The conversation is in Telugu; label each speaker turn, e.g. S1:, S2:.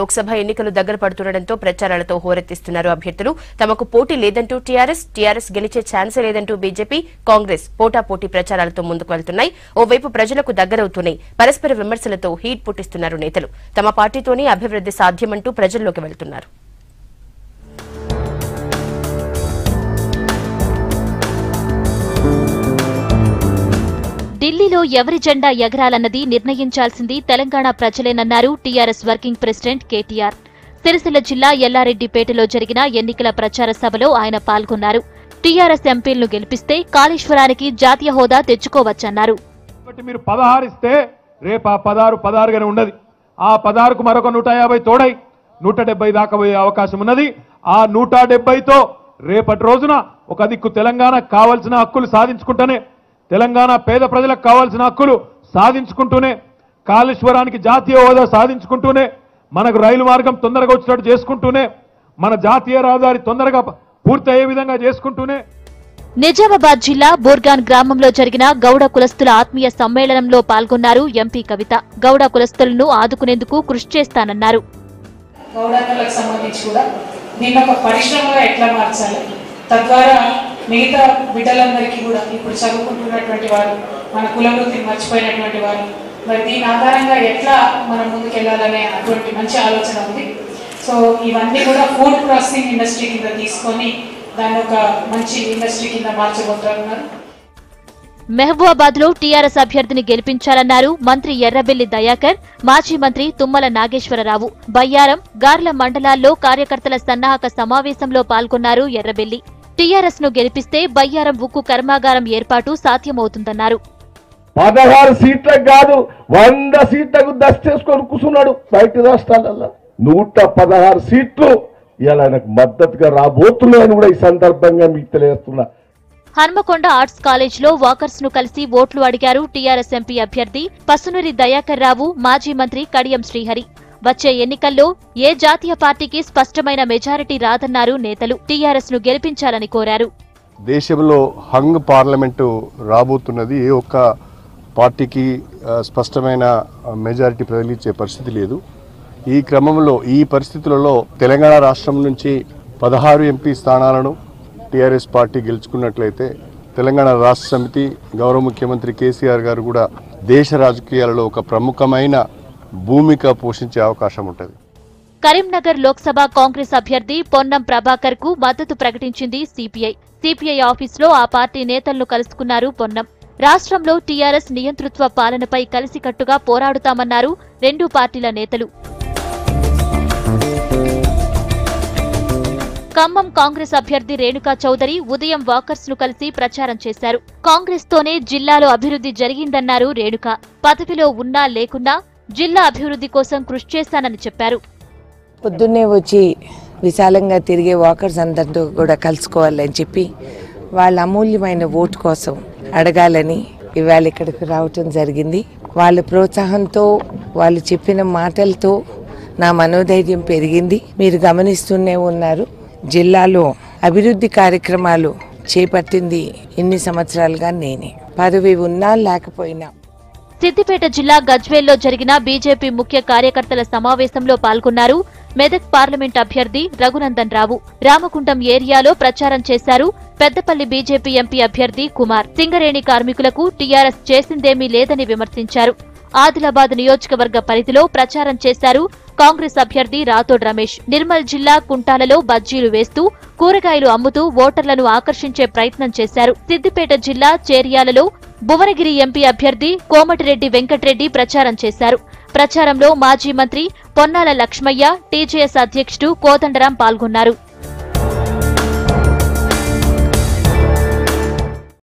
S1: లోక్సభ ఎన్నికలు దగ్గర పడుతుండటంతో ప్రచారాలతో హోరెత్తిస్తున్నారు అభ్యర్థులు. తమకు పోటీ లేదంటూ టీఆర్ఎస్ గెలిచే ఛాన్సే లేదంటూ బీజేపీ, కాంగ్రెస్ పోటాపోటీ ప్రచారాలతో ముందుకు వెళ్తున్నాయి. ఓవైపు ప్రజలకు దగ్గరవుతూనే పరస్పర విమర్శలతో హీట్ పుట్టిస్తున్నారు నేతలు. తమ పార్టీతోనే అభివృద్ధి సాధ్యమంటూ ప్రజల్లోకి వెళ్తున్నారు.
S2: ఢిల్లీలో ఎవరి జెండా ఎగరాలన్నది నిర్ణయించాల్సింది తెలంగాణ ప్రజలేనన్నారు TRS working president KTR. Sircilla జిల్లా ఎల్లారెడ్డిపేటలో జరిగిన ఎన్నికల ప్రచార సభలో ఆయన పాల్గొన్నారు. టీఆర్ఎస్ ఎంపీలను గెలిపిస్తే కాళేశ్వరానికి జాతీయ హోదా తెచ్చుకోవచ్చన్నారు.
S3: మీరు 16 ఇస్తే రేపు ఆ 16 ఉండదు. ఆ 16కు మరొక 150 తోడై 170 దాకా పోయే అవకాశం ఉన్నది. ఆ 170తో రేపటి రోజున ఒక దిక్కు తెలంగాణకు కావాల్సిన హక్కులు సాధించుకుంటూనే, తెలంగాణ పేద ప్రజలకు కావాల్సిన హక్కులు సాధించుకుంటూనే, కాళేశ్వరానికి జాతీయ హోదా సాధించుకుంటూనే, మనకు రైలు మార్గం తొందరగా వచ్చేటట్టు చేసుకుంటూనే, మన జాతీయ రహదారి తొందరగా పూర్తి అయ్యే విధంగా చేసుకుంటూనే.
S2: నిజామాబాద్ జిల్లా బోర్గాన్ గ్రామంలో జరిగిన గౌడ కులస్తుల ఆత్మీయ సమ్మేళనంలో పాల్గొన్నారు ఎంపీ కవిత. గౌడ కులస్తులను ఆదుకునేందుకు కృషి చేస్తానన్నారు.
S4: గౌడకులకు సంబంధించి కూడా దీన్ని ఒక పరిశ్రమగా ఎట్లా మార్చాలి, తద్వారా మిగతా బిడ్డలందరికీ కూడా ఇప్పుడు చదువుకుంటున్నటువంటి వారు, మన కుల వృత్తిని మర్చిపోయినటువంటి వారు, మరి దీని ఆధారంగా ఎట్లా మనం ముందుకెళ్లాలనే అటువంటి మంచి ఆలోచన ఉంది. సో ఇవన్నీ కూడా ఫుడ్ ప్రాసెసింగ్ ఇండస్ట్రీ కింద తీసుకొని దాన్ని ఒక మంచి ఇండస్ట్రీ కింద మార్చబోతున్నారు.
S2: మహబూబాబాద్ లో టీఆర్ఎస్ అభ్యర్థిని గెలిపించాలన్నారు మంత్రి ఎర్రబెల్లి దయాకర్, మాజీ మంత్రి తుమ్మల నాగేశ్వరరావు. బయ్యారం, గార్ల మండలాల్లో కార్యకర్తల సన్నాహక సమావేశంలో పాల్గొన్నారు ఎర్రబెల్లి. టీఆర్ఎస్ ను గెలిపిస్తే బయ్యారం ఉక్కు కర్మాగారం ఏర్పాటు సాధ్యమవుతుందన్నారు.
S5: 16 సీట్లకు కాదు 100 సీట్లకు దస్తేసుకొని కూర్చున్నాడు. బయట రాష్ట్రాలలో 116 సీట్లు ఇలా ఆయనకు మద్దతుగా రాబోతున్నాయని కూడా ఈ సందర్భంగా మీకు తెలియజేస్తున్నా.
S2: హన్మకొండ ఆర్ట్స్ కాలేజ్ లో వాకర్స్ ను కలిసి ఓట్లు అడిగారు టీఆర్ఎస్ ఎంపీ అభ్యర్థి పసునూరి దయాకర్ రావు, మాజీ మంత్రి కడియం శ్రీహరి. వచ్చే ఎన్నికల్లో ఏ జాతీయ పార్టీకి స్పష్టమైన మెజారిటీ రాదన్నారు నేతలు. టీఆర్ఎస్ ను గెలిపించాలని కోరారు.
S6: దేశంలో హంగ్ పార్లమెంటు రాబోతున్నది. ఏ ఒక్క పార్టీకి స్పష్టమైన మెజారిటీ ప్రజలిచ్చే పరిస్థితి లేదు. ఈ క్రమంలో ఈ పరిస్థితులలో తెలంగాణ రాష్ట్రం నుంచి 16 ఎంపీ స్థానాలను టీఆర్ఎస్ పార్టీ గెలుచుకున్నట్లయితే తెలంగాణ రాష్ట్ర సమితి, గౌరవ ముఖ్యమంత్రి కేసీఆర్ గారు కూడా దేశ రాజకీయాలలో ఒక ప్రముఖమైన భూమిక పోషించే అవకాశం ఉంటుంది.
S2: కరీంనగర్ లోక్సభ కాంగ్రెస్ అభ్యర్థి పొన్నం ప్రభాకర్ కు మద్దతు ప్రకటించింది సిపిఐ. సిపిఐ ఆఫీసులో ఆ పార్టీ నేతలను కలుసుకున్నారు పొన్నం. రాష్ట్రంలో టీఆర్ఎస్ నియంతృత్వ పాలనపై కలిసికట్టుగా పోరాడుతామన్నారు రెండు పార్టీల నేతలు. ఖమ్మం కాంగ్రెస్ అభ్యర్థి రేణుకా చౌదరి ఉదయం వాకర్స్ ను కలిసి ప్రచారం చేశారు. కాంగ్రెస్ తోనే జిల్లాలో అభివృద్ధి జరిగిందన్నారు రేణుక. పదవిలో ఉన్నా లేకున్నా జిల్లా అభివృద్ధి కోసం కృషి చేస్తానని చెప్పారు.
S7: పొద్దున్నే వచ్చి విశాలంగా తిరిగే వాకర్స్ అందరితో కూడా కలుసుకోవాలని చెప్పి వాళ్ళ అమూల్యమైన ఓటు కోసం అడగాలని ఇవాళ ఇక్కడికి రావటం జరిగింది. వాళ్ళ ప్రోత్సాహంతో, వాళ్ళు చెప్పిన మాటలతో నా మనోధైర్యం పెరిగింది. మీరు గమనిస్తూనే ఉన్నారు, జిల్లాలో అభివృద్ధి కార్యక్రమాలు చేపట్టింది ఇన్ని సంవత్సరాలుగా నేనే, పదవి ఉన్నా లేకపోయినా.
S2: సిద్దిపేట జిల్లా గజ్వేల్లో జరిగిన బీజేపీ ముఖ్య కార్యకర్తల సమావేశంలో పాల్గొన్నారు మెదక్ పార్లమెంట్ అభ్యర్థి రఘునందన్ రావు. రామకుండం ఏరియాలో ప్రచారం చేశారు పెద్దపల్లి బీజేపీ ఎంపీ అభ్యర్థి కుమార్. సింగరేణి కార్మికులకు టీఆర్ఎస్ చేసిందేమీ లేదని విమర్శించారు. ఆదిలాబాద్ నియోజకవర్గ పరిధిలో ప్రచారం చేశారు కాంగ్రెస్ అభ్యర్థి రాథోడ్ రమేష్. నిర్మల్ జిల్లా కుంటాలలో బజ్జీలు వేస్తూ, కూరగాయలు అమ్ముతూ ఓటర్లను ఆకర్షించే ప్రయత్నం చేశారు. సిద్దిపేట జిల్లా చేర్యాలలో భువనగిరి ఎంపీ అభ్యర్థి కోమటిరెడ్డి వెంకట్రెడ్డి ప్రచారం చేశారు. ప్రచారంలో మాజీ మంత్రి పొన్నాల లక్ష్మయ్య, టీజేఎస్ అధ్యక్షుడు కోదండరాం పాల్గొన్నారు.